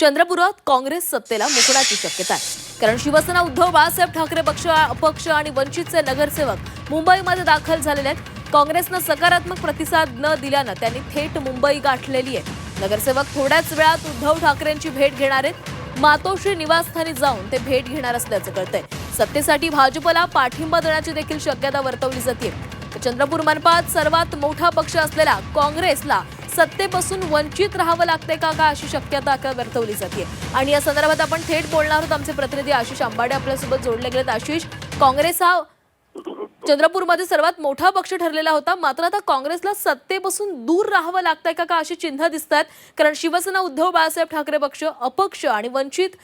चंद्रपुरात काँग्रेस सत्तेला मुकण्याची शक्यता आहे, कारण शिवसेना उद्धव बाळासाहेब ठाकरे पक्ष अपक्ष आणि वंचितचे नगरसेवक मुंबईमध्ये दाखल झालेले आहेत. काँग्रेसनं सकारात्मक प्रतिसाद न दिल्यानं त्यांनी थेट मुंबई गाठलेली आहे. नगरसेवक थोड्याच वेळात उद्धव ठाकरेंची भेट घेणार आहेत. मातोश्री निवासस्थानी जाऊन ते भेट घेणार असल्याचं कळतंय. सत्तेसाठी भाजपला पाठिंबा देण्याची देखील शक्यता वर्तवली जाते. चंद्रपूर मनपात सर्वात मोठा पक्ष असलेला काँग्रेसला सत्तेपासून वंचित राहावं लागतंय का अशी शक्यता वर्तवली जाते. आणि या संदर्भात आपण थेट बोलणार आहोत. आमचे प्रतिनिधी आशिष आंबाडे आपल्यासोबत जोडले गेलेत. आशिष, काँग्रेस हा चंद्रपूरमध्ये सर्वात मोठा पक्ष ठरलेला होता, मात्र आता काँग्रेसला सत्तेपासून दूर राहावं लागतंय का अशी चिन्ह दिसतात, कारण शिवसेना उद्धव बाळासाहेब ठाकरे पक्ष अपक्ष आणि वंचित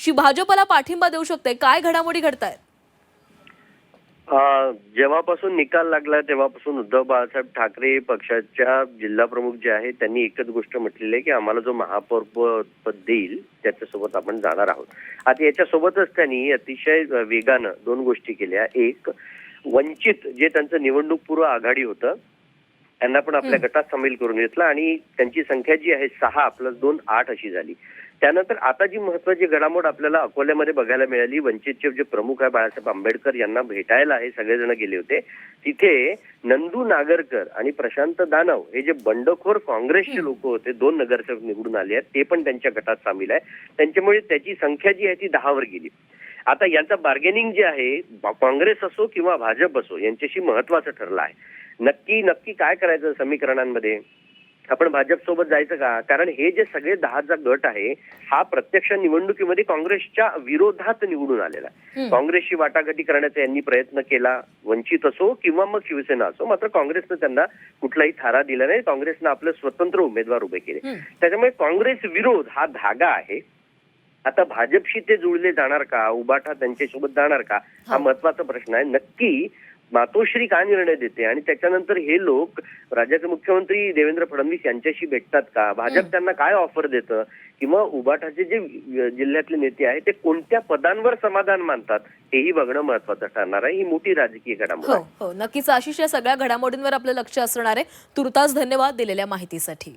भाजपला पाठिंबा देऊ शकते. काय घडामोडी घडतायत? जेव्हापासून निकाल लागला तेव्हापासून उद्धव बाळासाहेब ठाकरे पक्षाच्या जिल्हा प्रमुख जे आहेत त्यांनी एकच गोष्ट म्हटलेली आहे की आम्हाला जो महापौर पद देईल त्याच्यासोबत आपण जाणार आहोत. आता याच्यासोबतच त्यांनी अतिशय वेगानं दोन गोष्टी केल्या. एक, वंचित जे त्यांचं निवडणूक पूर्व आघाडी होतं त्यांना पण आपल्या गटात सामील करून घेतलं आणि त्यांची संख्या जी आहे 6+2 8 अशी झाली. त्यानंतर आता जी महत्वाची घडामोड आपल्याला अकोल्यामध्ये बघायला मिळाली, वंचितचे जे प्रमुख आहे बाळासाहेब आंबेडकर यांना भेटायला हे सगळेजण गेले होते. तिथे नंदू नागरकर आणि प्रशांत दानव हे जे बंडखोर काँग्रेसचे लोक होते, 2 नगरसेवक निवडून आले आहेत, ते पण त्यांच्या गटात सामील आहे. त्यांच्यामुळे त्याची संख्या जी आहे ती 10 वर गेली. आता यांचं बार्गेनिंग जे आहे काँग्रेस असो किंवा भाजप असो यांच्याशी महत्वाचं ठरलं आहे. नक्की काय करायचं समीकरणांमध्ये? आपण भाजप सोबत जायचं का? कारण हे जे सगळे 10चा गट आहे हा प्रत्यक्ष निवडणुकीमध्ये काँग्रेसच्या विरोधात निवडून आलेला आहे. काँग्रेसची वाटाघाटी करण्याचा यांनी प्रयत्न केला, वंचित असो किंवा मग शिवसेना असो, मात्र काँग्रेसनं त्यांना कुठलाही थारा दिला नाही. काँग्रेसनं आपले स्वतंत्र उमेदवार उभे केले. त्याच्यामुळे काँग्रेस विरोध हा धागा आहे. आता भाजपशी ते जुळले जाणार का, उबाठा त्यांच्यासोबत जाणार का, हा महत्वाचा प्रश्न आहे. नक्की मातोश्री का निर्णय देते आणि त्याच्यानंतर हे लोक राज्याचे मुख्यमंत्री देवेंद्र फडणवीस यांच्याशी भेटतात का, भाजप त्यांना काय ऑफर देतं, किंवा उबाठाचे जे जिल्ह्यातले नेते आहेत ते कोणत्या पदांवर समाधान मानतात हेही बघणं महत्वाचं ठरणार आहे. ही मोठी राजकीय घडामोड आहे. हो, नक्कीच आशिष, या सगळ्या घडामोडींवर आपलं लक्ष असणार आहे. तुर्तास धन्यवाद दिलेल्या माहितीसाठी.